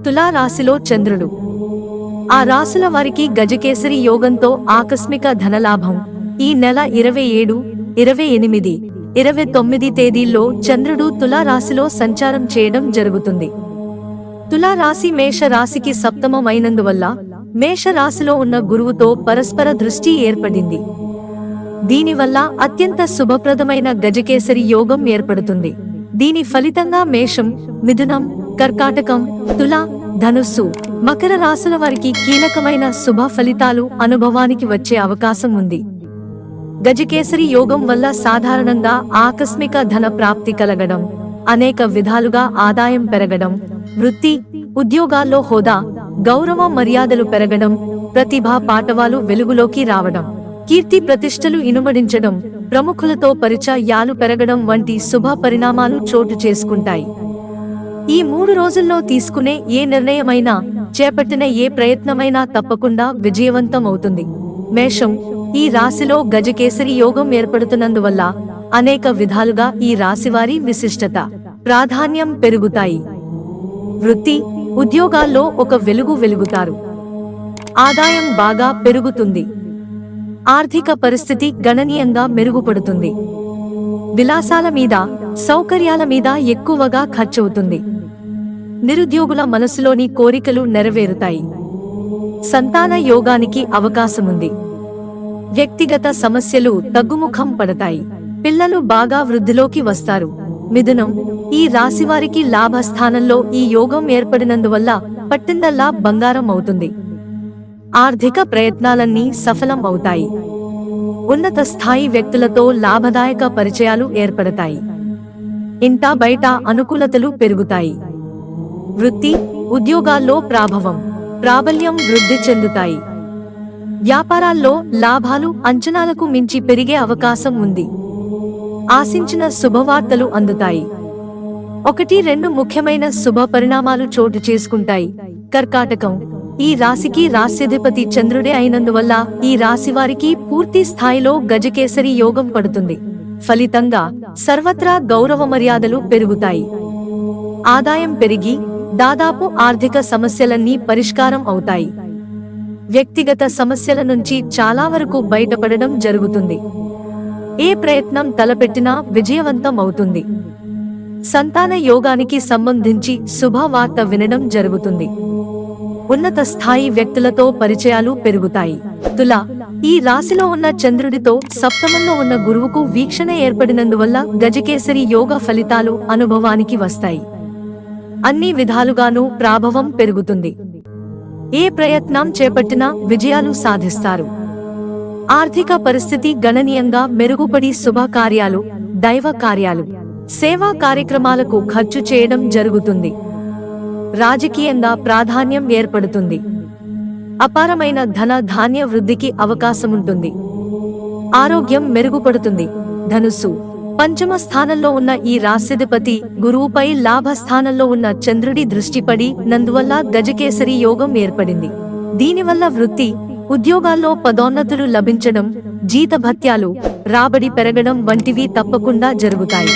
తులా రాశిలో చంద్రుడు. ఆ రాశుల వారికి గజకేసరి యోగంతో ఆకస్మిక ధనలాభం. ఈ నెల 27, 28, 29 తేదీల్లో చంద్రుడు తులా రాశిలో సంచారం చేయడం జరుగుతుంది. తులా రాశి మేష రాశికి సప్తమం అయినందువల్ల మేష రాశిలో ఉన్న గురువుతో పరస్పర దృష్టి ఏర్పడింది. దీనివల్ల అత్యంత శుభప్రదమైన గజకేసరి యోగం ఏర్పడుతుంది. దీని ఫలితంగా మేషం, మిథునం, కర్కాటకం, తుల, ధనుస్సు, మకర రాశుల వారికి కీలకమైన శుభ ఫలితాలు అనుభవానికి వచ్చే అవకాశం ఉంది. గజకేసరి యోగం వల్ల సాధారణంగా ఆకస్మిక ధన ప్రాప్తి కలగడం, అనేక విధాలుగా ఆదాయం పెరగడం, వృత్తి, ఉద్యోగాల్లో హోదా, గౌరవ మర్యాదలు పెరగడం, ప్రతిభా పాటవాలు వెలుగులోకి రావడం, కీర్తి ప్రతిష్టలు ఇనుమడించడం, ప్రముఖులతో పరిచయాలు పెరగడం వంటి శుభ పరిణామాలు చోటు చేసుకుంటాయి. ఈ 3 రోజుల్లో తీసుకునే ఏ నిర్ణయమైనా, చేపట్టిన ఏ ప్రయత్నమైనా తప్పకుండా విజయవంతం అవుతుంది. మేషం, ఈ రాశిలో గజకేసరి యోగం ఏర్పడుతున్నందువల్ల అనేక విధాలుగా ఈ రాశివారి విశిష్టత, ప్రాధాన్యం పెరుగుతాయి. వృత్తి, ఉద్యోగాల్లో ఒక వెలుగు వెలుగుతారు. ఆదాయం బాగా పెరుగుతుంది. ఆర్థిక పరిస్థితి గణనీయంగా మెరుగుపడుతుంది. విలాసాల మీద, సౌకర్యాల మీద ఎక్కువగా ఖర్చవుతుంది. నిరుద్యోగుల మనసులోని కోరికలు నెరవేరుతాయి. సంతాన యోగానికి అవకాశముంది. వ్యక్తిగత సమస్యలు తగ్గుముఖం పడతాయి. పిల్లలు బాగా వృద్ధిలోకి వస్తారు. మిథునం, ఈ రాశివారికి లాభస్థానంలో ఈ యోగం ఏర్పడినందువల్ల పట్టిందల్లా బంగారం అవుతుంది. ఆర్థిక ప్రయత్నాలన్నీ సఫలం అవుతాయి. ఉన్నత స్థాయి వ్యక్తులతో లాభదాయక పరిచయాలు ఏర్పడతాయి. ఇంటా బయట అనుకూలతలు పెరుగుతాయి. వృత్తి, ఉద్యోగాల్లో ప్రాబల్యం వృద్ధి చెందుతాయి. వ్యాపారాల్లో లాభాలు అంచనాలకు మించి పెరిగే అవకాశం ఉంది. ఆశించిన శుభవార్తలు అందుతాయి. 1-2 ముఖ్యమైన శుభ పరిణామాలు చోటు చేసుకుంటాయి. కర్కాటకం, ఈ రాశికి రాశ్యాధిపతి చంద్రుడే అయినందువల్ల ఈ రాశివారికి పూర్తి స్థాయిలో గజకేసరి యోగం పడుతుంది. ఫలితంగా సర్వత్రా గౌరవ మర్యాదలు పెరుగుతాయి. ఆదాయం పెరిగి దాదాపు ఆర్థిక సమస్యలన్నీ పరిష్కారం అవుతాయి. వ్యక్తిగత సమస్యల నుంచి చాలా వరకు బయటపడడం జరుగుతుంది. ఏ ప్రయత్నం తలపెట్టినా విజయవంతం అవుతుంది. సంతాన యోగానికి సంబంధించి శుభవార్త వినడం జరుగుతుంది. ఉన్నత స్థాయి వ్యక్తులతో పరిచయాలు పెరుగుతాయి. తుల, ఈ రాశిలో ఉన్న చంద్రుడితో సప్తమంలో ఉన్న గురువుకు వీక్షణ ఏర్పడినందువల్ల గజకేసరి యోగ ఫలితాలు అనుభవానికి వస్తాయి. అన్ని విధాలుగానూ ప్రాభవం పెరుగుతుంది. ఏ ప్రయత్నం చేపట్టినా విజయాలు సాధిస్తారు. ఆర్థిక పరిస్థితి గణనీయంగా మెరుగుపడి శుభ కార్యాలు, దైవ కార్యాలు, సేవా కార్యక్రమాలకు ఖర్చు చేయడం జరుగుతుంది. రాజకీయంగా ప్రాధాన్యం ఏర్పడుతుంది. అపారమైన ధన ధాన్య వృద్ధికి అవకాశముంటుంది. ఆరోగ్యం మెరుగుపడుతుంది. ధనుస్సు, పంచమ స్థానంలో ఉన్న ఈ రాశ్యాధిపతి గురువుపై లాభస్థానంలో ఉన్న చంద్రుడి దృష్టి పడి నందువల్ల గజకేసరి యోగం ఏర్పడింది. దీనివల్ల వృత్తి, ఉద్యోగాల్లో పదోన్నతులు లభించడం, జీతభత్యాలు, రాబడి పెరగడం వంటివి తప్పకుండా జరుగుతాయి.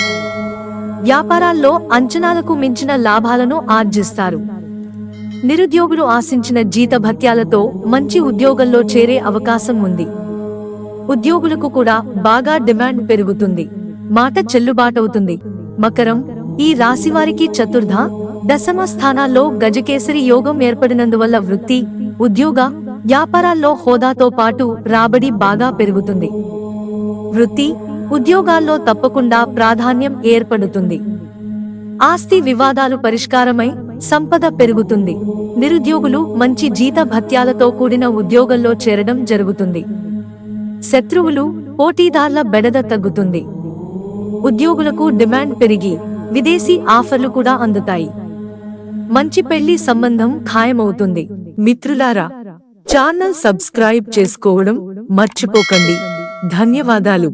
వ్యాపారాల్లో అంచనాలకు మించిన లాభాలను ఆర్జిస్తారు. నిరుద్యోగులు ఆశించిన జీతభత్యాలతో మంచి ఉద్యోగంలో చేరే అవకాశం ఉంది. ఉద్యోగులకు కూడా బాగా డిమాండ్ పెరుగుతుంది. మాట చెల్లుబాటవుతుంది. మకరం, ఈ రాశివారికి చతుర్థ, దశమ స్థానాల్లో గజకేసరి యోగం ఏర్పడినందువల్ల వృత్తి, ఉద్యోగ, వ్యాపారాల్లో హోదాతో పాటు రాబడి బాగా పెరుగుతుంది. వృత్తి, ఉద్యోగాల్లో తప్పకుండా ప్రాధాన్యం ఏర్పడుతుంది. ఆస్తి వివాదాలు పరిష్కారమై సంపద పెరుగుతుంది. నిరుద్యోగులు మంచి జీత భత్యాలతో కూడిన ఉద్యోగంలో చేరడం జరుగుతుంది. శత్రువులు, పోటీదార్ల బెడద తగ్గుతుంది. ఉద్యోగులకు డిమాండ్ పెరిగి విదేశీ ఆఫర్లు కూడా అందుతాయి. మంచి పెళ్లి సంబంధం ఖాయమవుతుంది. మిత్రులారా, ఛానల్ సబ్స్క్రైబ్ చేసుకోవడం మర్చిపోకండి. ధన్యవాదాలు.